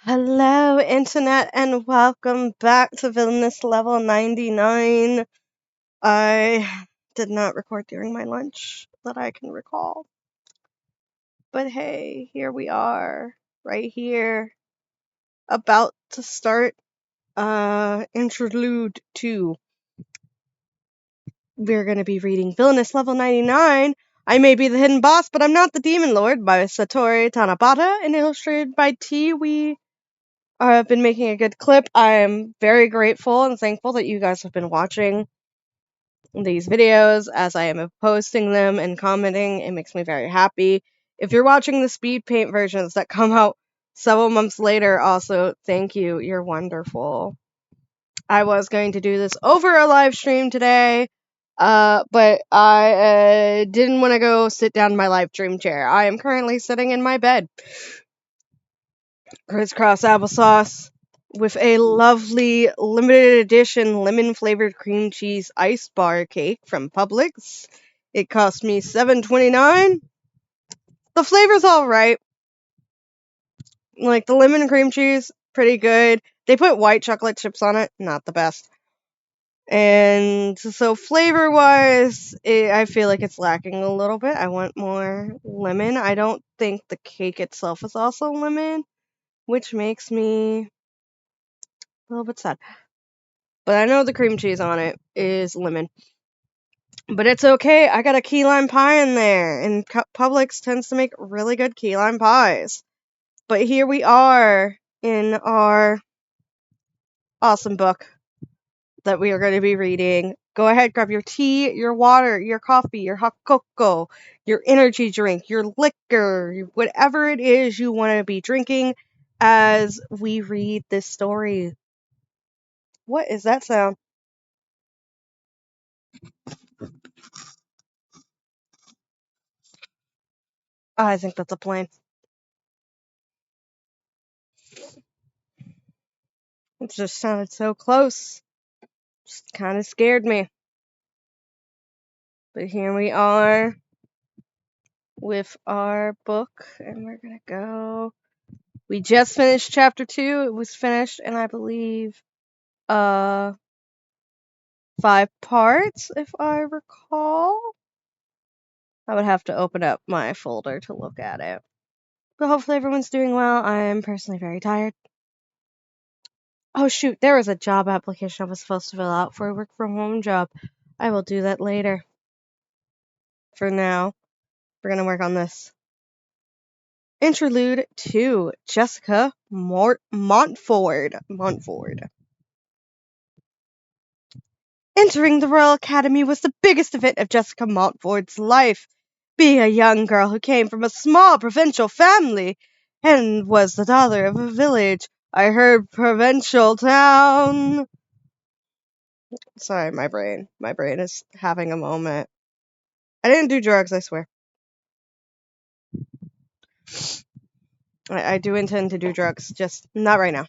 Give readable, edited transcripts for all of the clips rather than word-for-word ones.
Hello, Internet, and welcome back to Villainess level 99. I did not record during my lunch that I can recall. But hey, here we are, right here, about to start Interlude 2. We're going to be reading Villainess level 99. I may be the hidden boss, but I'm not the demon lord by Satori Tanabata and illustrated by T. We have been making a good clip. I'm very grateful and thankful that you guys have been watching these videos as I am posting them and commenting. It makes me very happy. If you're watching the speed paint versions that come out several months later, also, thank you. You're wonderful. I was going to do this over a live stream today, but I didn't want to go sit down in my live stream chair. I am currently sitting in my bed. Crisscross applesauce with a lovely limited edition lemon flavored cream cheese ice bar cake from Publix. It cost me $7.29. The flavor's alright. Like the lemon cream cheese, pretty good. They put white chocolate chips on it, not the best. And so flavor wise, I feel like it's lacking a little bit. I want more lemon. I don't think the cake itself is also lemon, which makes me a little bit sad. But I know the cream cheese on it is lemon. But it's okay. I got a key lime pie in there. And Publix tends to make really good key lime pies. But here we are in our awesome book that we are going to be reading. Go ahead, grab your tea, your water, your coffee, your hot cocoa, your energy drink, your liquor, whatever it is you want to be drinking as we read this story. What is that sound? Oh, I think that's a plane. It just sounded so close. Just kind of scared me. But here we are with our book, and we're gonna go. We just finished chapter 2. It was finished in, I believe, 5 parts, if I recall. I would have to open up my folder to look at it. But hopefully everyone's doing well. I am personally very tired. Oh shoot, there was a job application I was supposed to fill out for a work from home job. I will do that later. For now, we're gonna work on this. Interlude 2, Jessica Montford. Entering the Royal Academy was the biggest event of Jessica Montford's life. Being a young girl who came from a small provincial family and was the daughter of a village, I heard provincial town. Sorry, my brain. My brain is having a moment. I didn't do drugs, I swear. I do intend to do drugs, just not right now.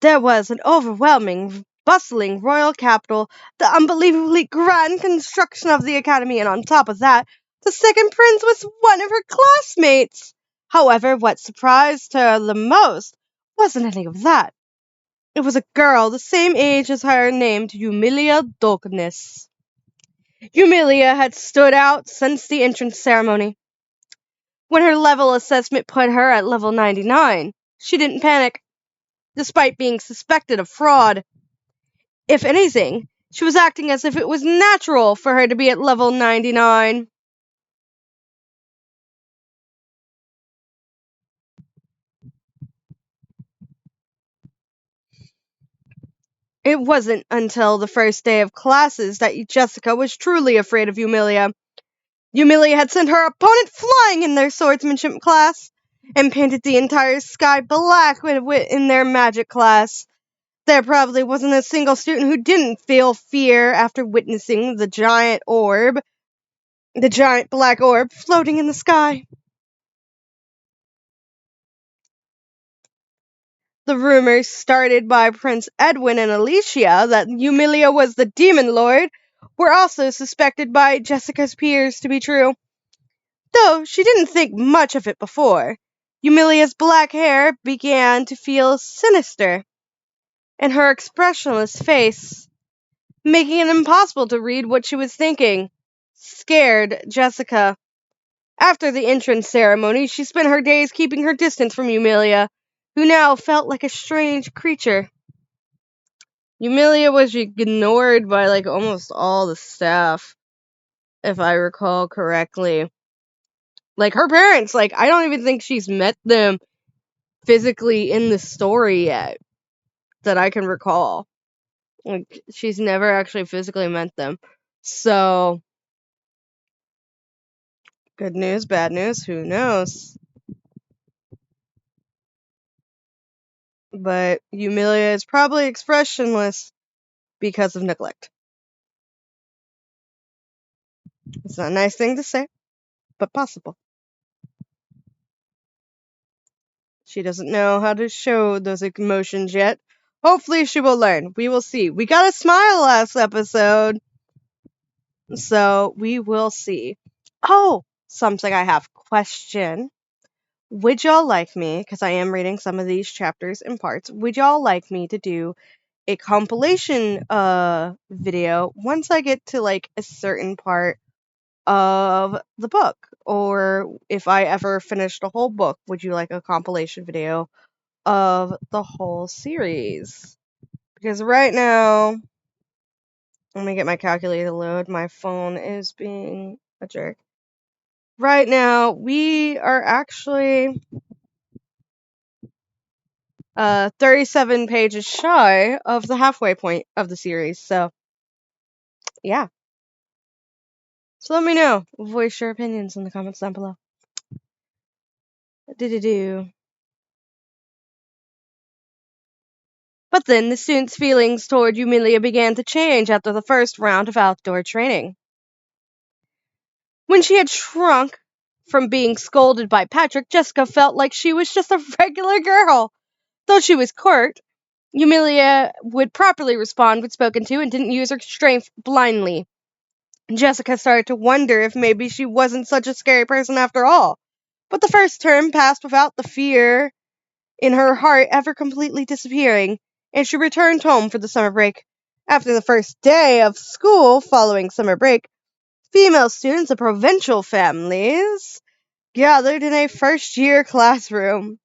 There was an overwhelming, bustling royal capital, the unbelievably grand construction of the academy, and on top of that, the second prince was one of her classmates. However, what surprised her the most wasn't any of that. It was a girl the same age as her named Eumelia Darkness. Eumelia had stood out since the entrance ceremony. When her level assessment put her at level 99, she didn't panic, despite being suspected of fraud. If anything, she was acting as if it was natural for her to be at level 99. It wasn't until the first day of classes that Jessica was truly afraid of Eumelia. Eumelia had sent her opponent flying in their swordsmanship class, and painted the entire sky black in their magic class. There probably wasn't a single student who didn't feel fear after witnessing the giant black orb floating in the sky. The rumors started by Prince Edwin and Alicia that Eumelia was the demon lord were also suspected by Jessica's peers to be true. Though she didn't think much of it before. Eumelia's black hair began to feel sinister, and her expressionless face, making it impossible to read what she was thinking, scared Jessica. After the entrance ceremony, she spent her days keeping her distance from Eumelia, who now felt like a strange creature. Eumelia was ignored by almost all the staff, if I recall correctly. Her parents, I don't even think she's met them physically in the story yet that I can recall. She's never actually physically met them. So, good news, bad news, who knows? But Eumelia is probably expressionless because of neglect. It's not a nice thing to say, but possible. She doesn't know how to show those emotions yet. Hopefully she will learn. We will see. We got a smile last episode, so we will see. Oh, something I have. Question. Would y'all like me, because I am reading some of these chapters in parts, would y'all like me to do a compilation video once I get to a certain part of the book? Or if I ever finish the whole book, would you like a compilation video of the whole series? Because right now, let me get my calculator to load. My phone is being a jerk. Right now, we are actually 37 pages shy of the halfway point of the series. So, yeah. So let me know. Voice your opinions in the comments down below. Do-do-do. But then the students' feelings toward Eumelia began to change after the first round of outdoor training. When she had shrunk from being scolded by Patrick, Jessica felt like she was just a regular girl. Though she was court, Eumelia would properly respond when spoken to and didn't use her strength blindly. Jessica started to wonder if maybe she wasn't such a scary person after all. But the first term passed without the fear in her heart ever completely disappearing, and she returned home for the summer break. After the first day of school following summer break, female students of provincial families gathered in a first-year classroom.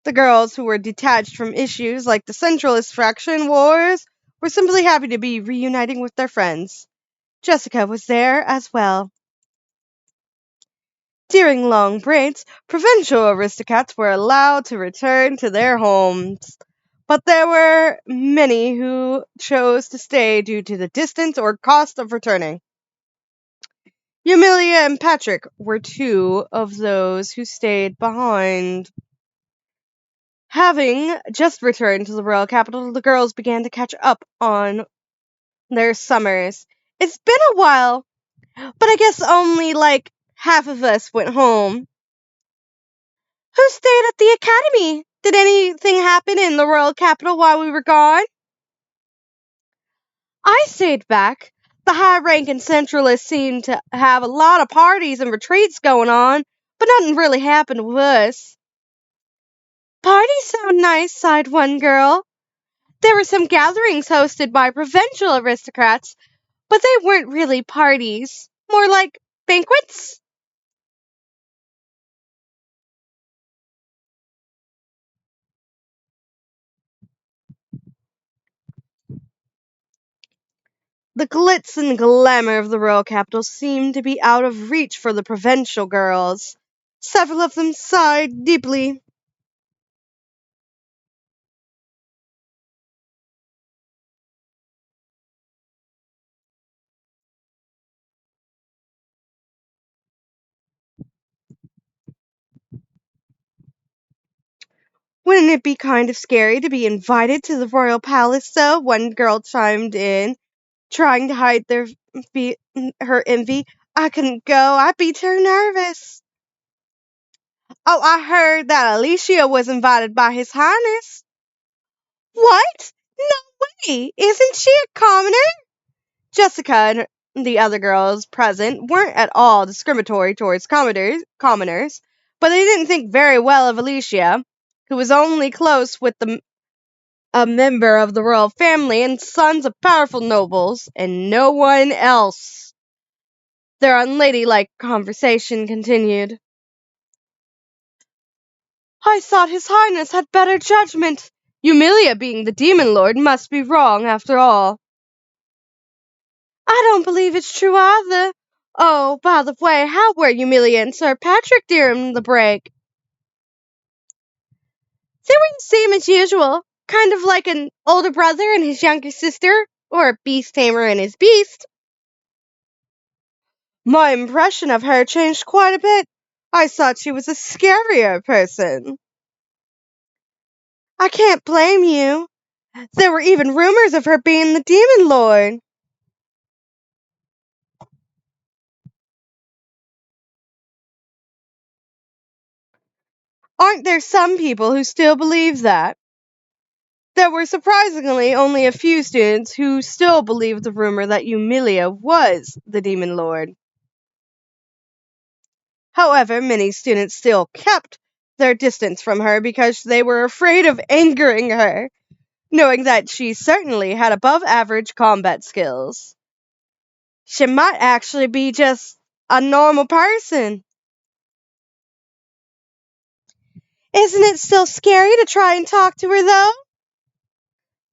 The girls who were detached from issues like the Centralist faction wars were simply happy to be reuniting with their friends. Jessica was there as well. During long breaks, provincial aristocrats were allowed to return to their homes, but there were many who chose to stay due to the distance or cost of returning. Eumelia and Patrick were two of those who stayed behind. Having just returned to the royal capital, the girls began to catch up on their summers. It's been a while, but I guess only half of us went home. Who stayed at the academy? Did anything happen in the royal capital while we were gone? I stayed back. The high-ranking centralists seemed to have a lot of parties and retreats going on, but nothing really happened with us. Parties sound nice, sighed one girl. There were some gatherings hosted by provincial aristocrats, but they weren't really parties, more like banquets. The glitz and glamour of the royal capital seemed to be out of reach for the provincial girls. Several of them sighed deeply. Wouldn't it be kind of scary to be invited to the royal palace, though? One girl chimed in, trying to hide fe- her envy. I couldn't go. I'd be too nervous. Oh, I heard that Alicia was invited by His Highness. What? No way! Isn't she a commoner? Jessica The other girls present weren't at all discriminatory towards commoners, but they didn't think very well of Alicia, who was only close with a member of the royal family and sons of powerful nobles, and no one else. Their unladylike conversation continued. I thought his highness had better judgment. Eumelia being the demon lord must be wrong after all. I don't believe it's true either. Oh, by the way, how were Eumelia and Sir Patrick during the break? They were the same as usual, kind of like an older brother and his younger sister, or a beast tamer and his beast. My impression of her changed quite a bit. I thought she was a scarier person. I can't blame you. There were even rumors of her being the demon lord. Aren't there some people who still believe that? There were surprisingly only a few students who still believed the rumor that Eumelia was the demon lord. However, many students still kept their distance from her because they were afraid of angering her, knowing that she certainly had above average combat skills. She might actually be just a normal person. Isn't it still scary to try and talk to her, though?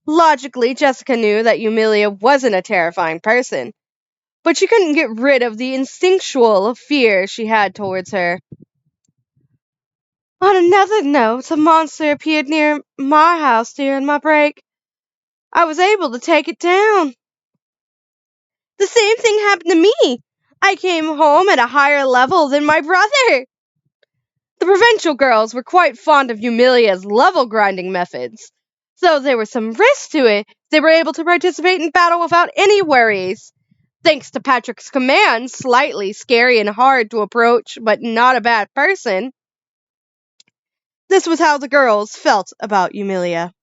Logically, Jessica knew that Eumelia wasn't a terrifying person, but she couldn't get rid of the instinctual fear she had towards her. On another note, a monster appeared near my house during my break. I was able to take it down. The same thing happened to me. I came home at a higher level than my brother. The provincial girls were quite fond of Eumelia's level grinding methods. Though there was some risk to it, they were able to participate in battle without any worries. Thanks to Patrick's command, slightly scary and hard to approach, but not a bad person. This was how the girls felt about Eumelia.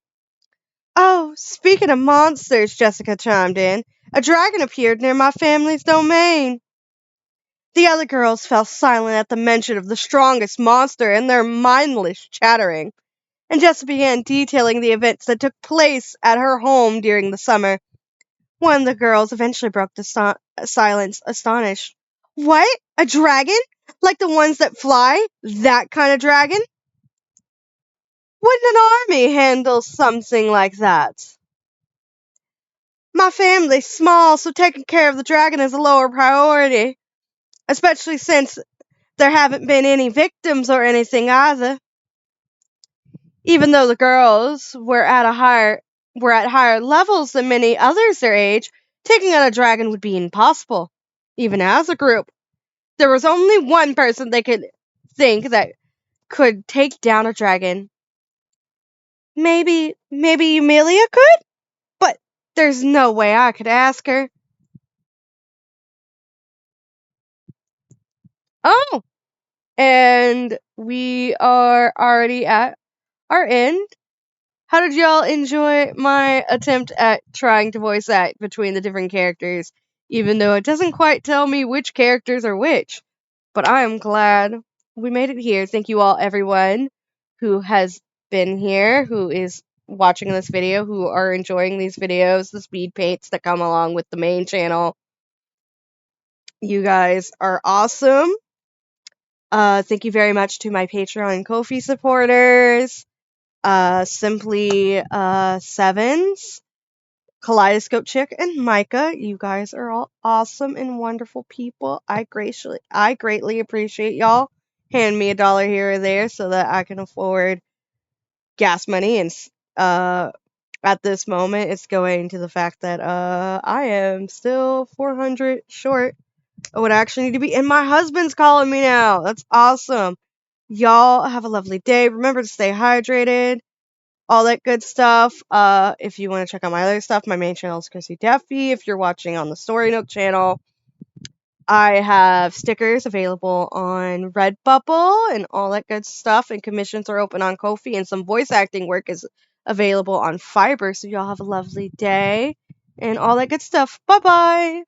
Oh, speaking of monsters, Jessica chimed in, a dragon appeared near my family's domain. The other girls fell silent at the mention of the strongest monster and their mindless chattering, and Jessica began detailing the events that took place at her home during the summer. One of the girls eventually broke the silence, astonished. What? A dragon? Like the ones that fly? That kind of dragon? Wouldn't an army handle something like that? My family's small, so taking care of the dragon is a lower priority, especially since there haven't been any victims or anything either. Even though the girls were at higher levels than many others their age, taking on a dragon would be impossible. Even as a group, there was only one person they could think that could take down a dragon. Maybe Eumelia could? But there's no way I could ask her. Oh, and we are already at our end. How did y'all enjoy my attempt at trying to voice act between the different characters, even though it doesn't quite tell me which characters are which? But I am glad we made it here. Thank you all, everyone who has been here, who is watching this video, who are enjoying these videos, the speed paints that come along with the main channel. You guys are awesome. Thank you very much to my Patreon and Ko-fi supporters. Simply Sevens, Kaleidoscope Chick, and Micah. You guys are all awesome and wonderful people. I greatly appreciate y'all. Hand me $1 here or there so that I can afford gas money, and at this moment it's going to the fact that I am still 400 short. I would actually need to be, and my husband's calling me now. That's awesome. Y'all have a lovely day. Remember to stay hydrated. All that good stuff. If you want to check out my other stuff, my main channel is Chrissy Duffy. If you're watching on the Story Nook channel, I have stickers available on Redbubble and all that good stuff. And commissions are open on Ko-fi, and some voice acting work is available on Fiverr. So y'all have a lovely day and all that good stuff. Bye bye.